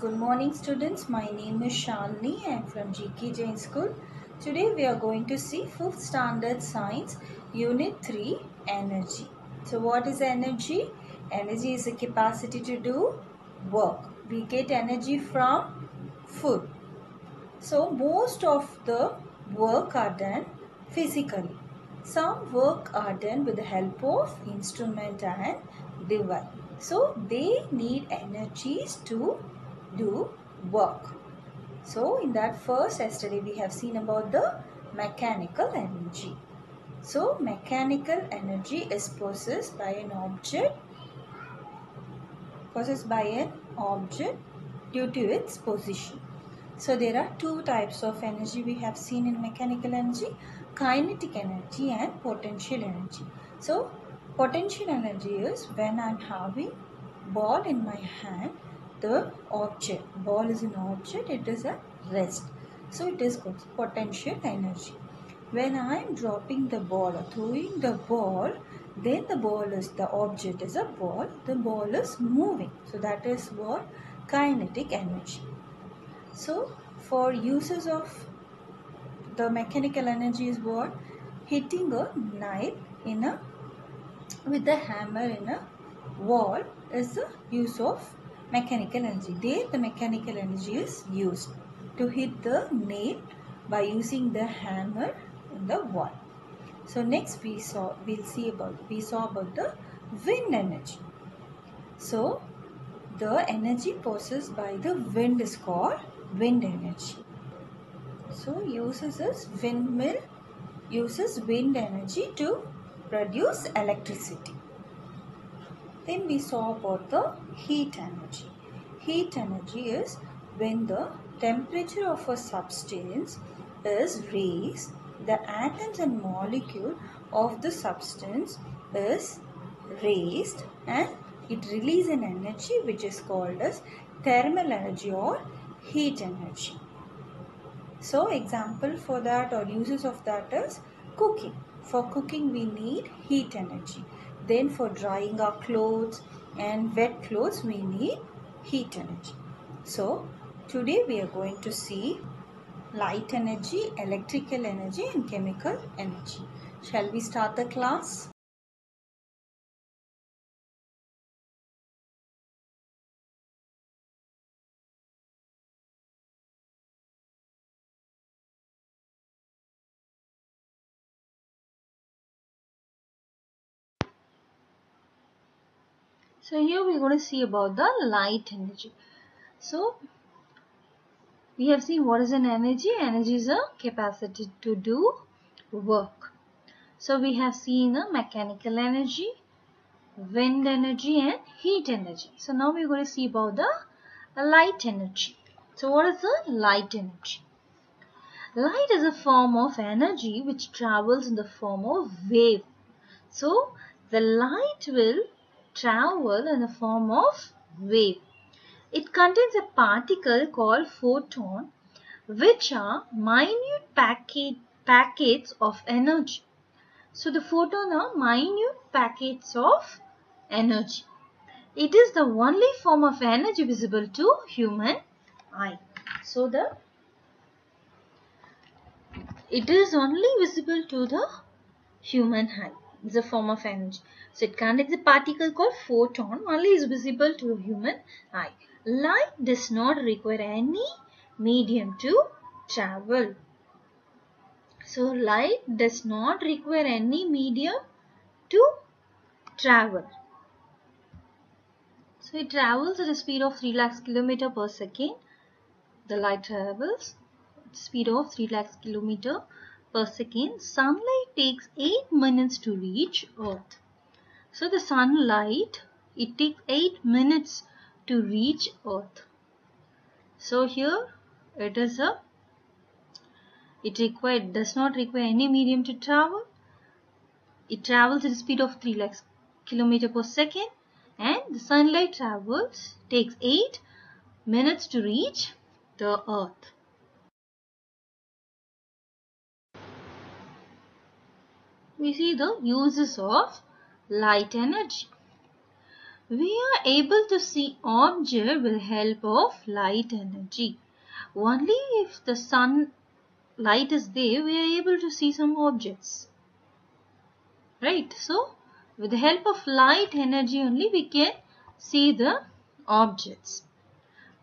Good morning students, my name is Shalini. I am from GK Jain School. Today we are going to see 5th standard science unit 3 energy. So what is energy? Energy is the capacity to do work. We get energy from food. So most of the work are done physically. Some work are done with the help of instrument and device. So they need energies to do work. So in that first yesterday we have seen about the mechanical energy. So mechanical energy is possessed by an object due to its position. So there are two types of energy we have seen in mechanical energy, kinetic energy and potential energy. So potential energy is when I am having ball in my hand, the ball is an object, it is at rest. So it is called potential energy. When I am dropping the ball or throwing the ball, then the object is a ball, the ball is moving. So that is what kinetic energy. So for uses of the mechanical energy is what? Hitting a nail with a hammer in a wall is the use of mechanical energy. There the mechanical energy is used to hit the nail by using the hammer in the wall. So next we saw about the wind energy. So the energy possessed by the wind is called wind energy. So windmill uses wind energy to produce electricity. Then we saw about the heat energy. Heat energy is when the temperature of a substance is raised, the atoms and molecule of the substance is raised and it releases an energy which is called as thermal energy or heat energy. So example for that or uses of that is cooking. For cooking we need heat energy. Then for drying our clothes and wet clothes we need heat energy. So today we are going to see light energy, electrical energy and chemical energy. Shall we start the class? So here we are going to see about the light energy. So we have seen what is an energy. Energy is a capacity to do work. So we have seen a mechanical energy, wind energy and heat energy. So now we are going to see about the light energy. So what is the light energy? Light is a form of energy which travels in the form of wave. So the light will travel in the form of wave. It contains a particle called photon, which are minute packets of energy. So the photon are minute packets of energy. It is the only form of energy visible to human eye. So it is only visible to the human eye. It's a form of energy. So it contains a particle called photon, only is visible to human eye. Light does not require any medium to travel. So light does not require any medium to travel. So it travels at a speed of 3 lakhs km per second. The light travels at a speed of 3 lakhs km per second. Sunlight takes 8 minutes to reach Earth. So the sunlight, it takes 8 minutes to reach Earth. So here it is does not require any medium to travel. It travels at a speed of 3 lakhs km per second and the sunlight takes 8 minutes to reach the Earth. We see the uses of light energy. We are able to see objects with the help of light energy. Only if the sun light is there, we are able to see some objects. Right? So, with the help of light energy only, we can see the objects.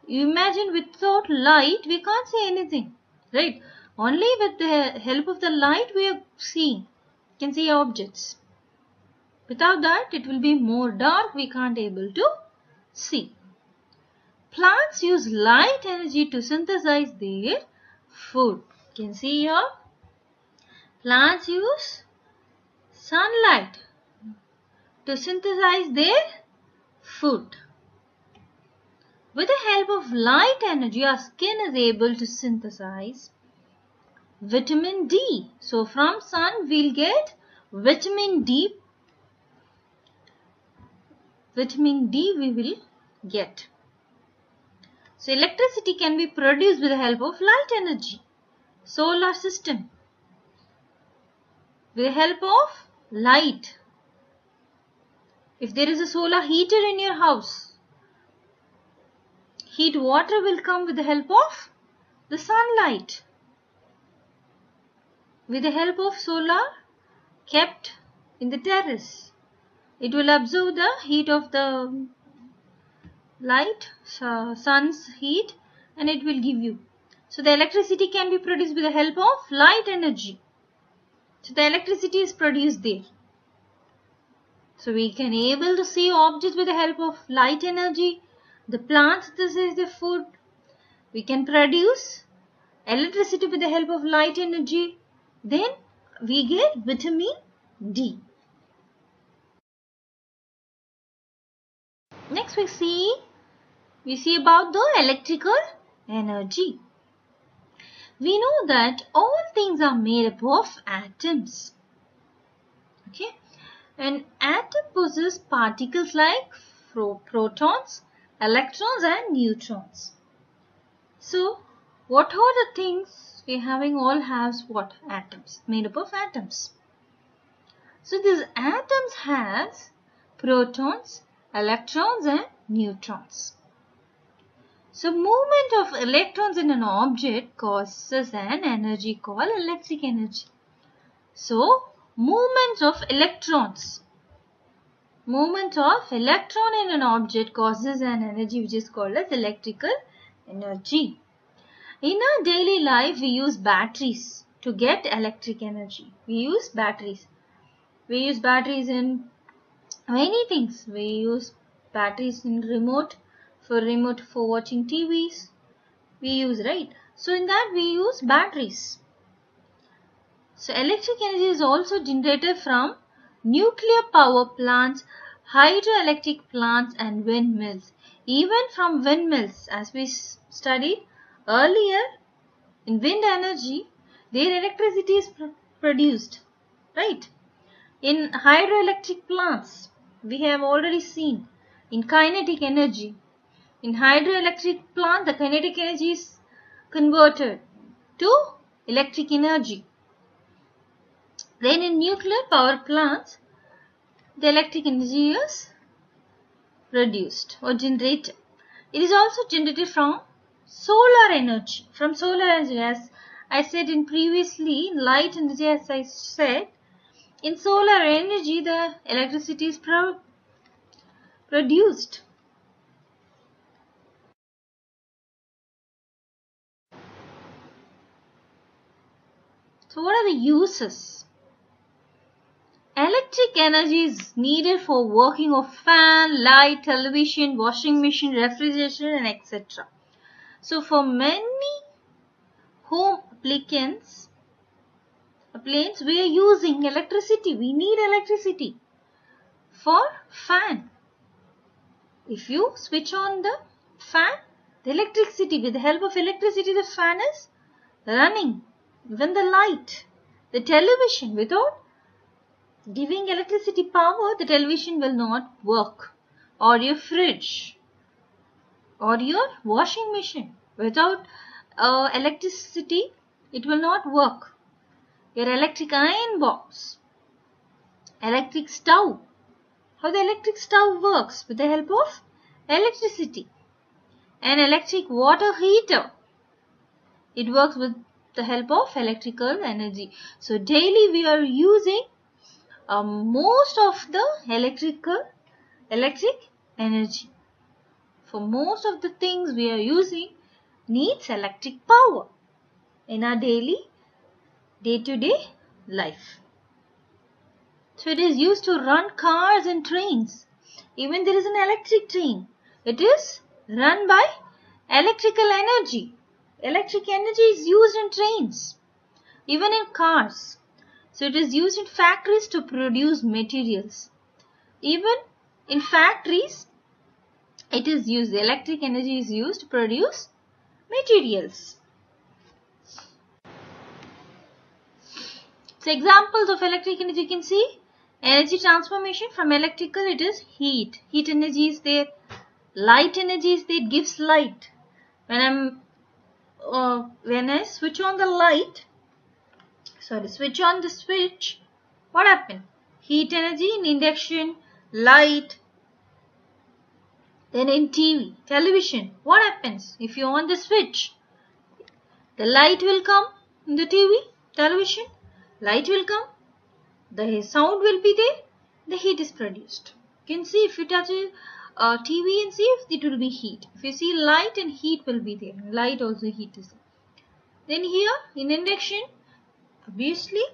You imagine without light, we can't see anything. Right? Only with the help of the light, we are seeing. Can see objects. Without that, it will be more dark. We can't able to see. Plants use light energy to synthesize their food. You can see here. Plants use sunlight to synthesize their food. With the help of light energy, our skin is able to synthesize vitamin D. So from sun, we'll get vitamin D. Vitamin D we will get. So electricity can be produced with the help of light energy. Solar system. With the help of light. If there is a solar heater in your house, heat water will come with the help of the sunlight. With the help of solar kept in the terrace, it will absorb the heat of the light, sun's heat, and it will give you. So the electricity can be produced with the help of light energy. So the electricity is produced there. So we can able to see objects with the help of light energy. The plants, this is the food. We can produce electricity with the help of light energy. Then we get vitamin D. Next we see about the electrical energy. We know that all things are made up of atoms. Okay? An atom possesses particles like protons, electrons and neutrons. So, what are the things we having? All has what? Atoms, made up of atoms. So, these atoms has protons, electrons and neutrons. So, movement of electrons in an object causes an energy called electric energy. So, movement of electrons in an object causes an energy which is called as electrical energy. In our daily life, we use batteries to get electric energy. We use batteries in many things. We use batteries in remote for watching TVs. We use, right? So in that we use batteries. So electric energy is also generated from nuclear power plants, hydroelectric plants and windmills. Even from windmills, as we studied earlier, in wind energy, their electricity is produced, right? In hydroelectric plants, we have already seen in kinetic energy. In hydroelectric plant, the kinetic energy is converted to electric energy. Then in nuclear power plants, the electric energy is produced or generated. It is also generated from solar energy. From solar energy, as I said in previously, in light energy, as I said, in solar energy, the electricity is produced. So what are the uses? Electric energy is needed for working of fan, light, television, washing machine, refrigeration and etc. So for many home appliances, we are using electricity. We need electricity for fan. If you switch on the fan, the electricity, with the help of electricity, the fan is running. Even the light, the television, without giving electricity power, the television will not work. Or your fridge, or your washing machine, without electricity, it will not work. Your electric iron box, electric stove, how the electric stove works with the help of electricity. An electric water heater, it works with the help of electrical energy. So daily we are using most of the electric energy. For most of the things we are using needs electric power in our daily day-to-day life. So it is used to run cars and trains. Even there is an electric train. It is run by electrical energy. Electric energy is used in trains, even in cars. So it is used in factories to produce materials. Even in factories, it is used, the electric energy is used to produce materials. So examples of electric energy you can see. Energy transformation from electrical, it is heat. Heat energy is there. Light energy is there, it gives light. When I switch on the light, switch on the switch, what happened? Heat energy in induction, light. Then in TV, television, what happens? If you on the switch, the light will come in the TV, television, light will come, the sound will be there, the heat is produced. You can see if you touch a TV and see if it will be heat. If you see light and heat will be there. Light also heat is there. Then here in induction, obviously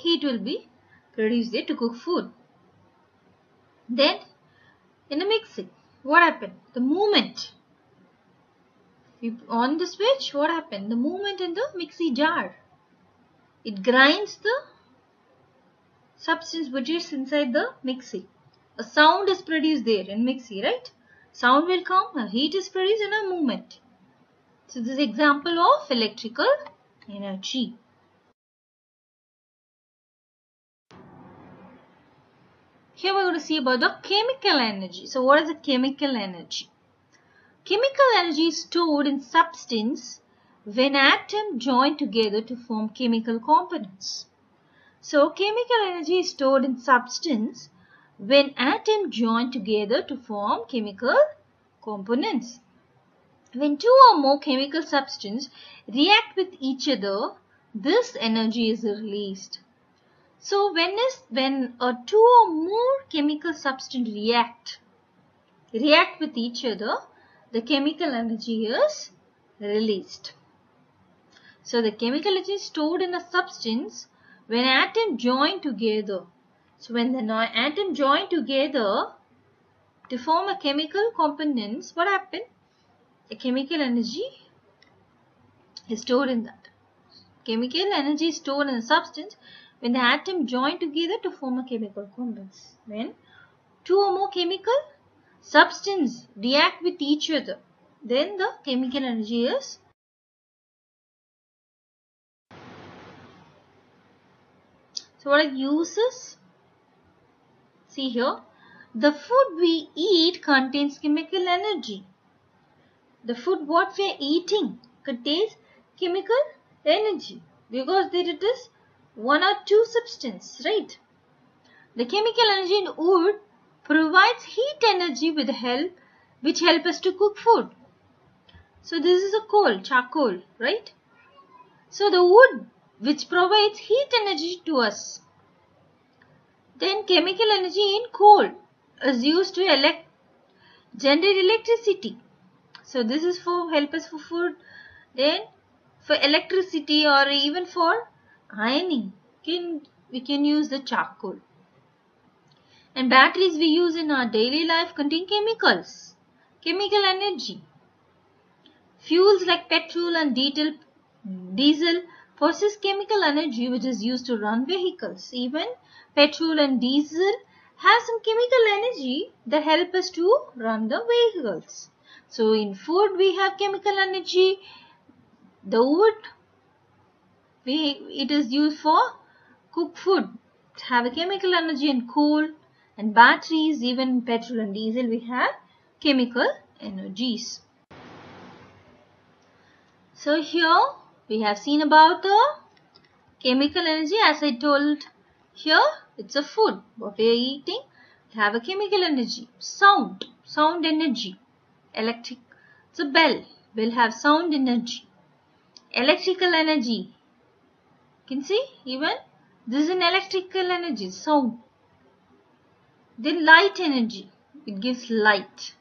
heat will be produced there to cook food. Then in the mixing, what happened? The movement. On the switch, what happened? The movement in the mixie jar. It grinds the substance which is inside the mixie. A sound is produced there in mixie, right? Sound will come, a heat is produced in a movement. So this is example of electrical energy. Here we are going to see about the chemical energy. So what is the chemical energy? Chemical energy is stored in substance when atoms join together to form chemical components. So chemical energy is stored in substance when atoms join together to form chemical components. When two or more chemical substances react with each other, this energy is released. So when two or more chemical substances react with each other, the chemical energy is released. So the chemical energy is stored in a substance when atoms join together. So when the atoms join together to form a chemical components, what happens? The chemical energy is stored in that. Chemical energy is stored in a substance when the atoms join together to form a chemical compounds. When two or more chemical substances react with each other, then the chemical energy is. So what are uses? See here, the food we eat contains chemical energy. The food what we are eating contains chemical energy because there it is one or two substances, right? The chemical energy in wood provides heat energy which help us to cook food. So this is a coal, charcoal, right? So the wood which provides heat energy to us. Then chemical energy in coal is used to generate electricity. So this is for help us for food. Then for electricity or even for ironing, we can use the charcoal. And batteries we use in our daily life contain chemicals, chemical energy. Fuels like petrol and diesel possess chemical energy which is used to run vehicles. Even petrol and diesel have some chemical energy that help us to run the vehicles. So in food we have chemical energy. The wood it is used for cook food, have a chemical energy, and coal and batteries, even petrol and diesel we have chemical energies. So here we have seen about the chemical energy. As I told here, it's a food what we are eating have a chemical energy, sound energy. Electric, the bell will have sound energy. Electrical energy, you can see even this is an electrical energy, sound. Then light energy, it gives light.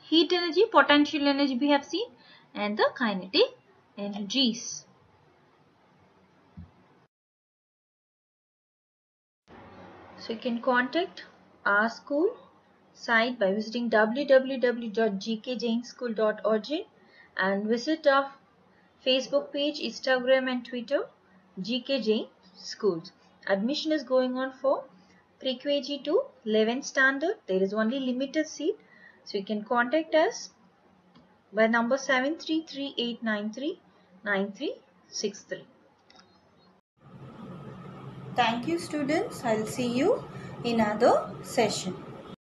Heat energy, potential energy we have seen, and the kinetic energies. So you can contact our school site by visiting www.gkjainschool.org and visit our Facebook page, Instagram and Twitter, GK Jain Schools. Admission is going on for pre-KG to 11th standard. There is only limited seat. So you can contact us by number 7338939363. Thank you students. I'll see you in another session.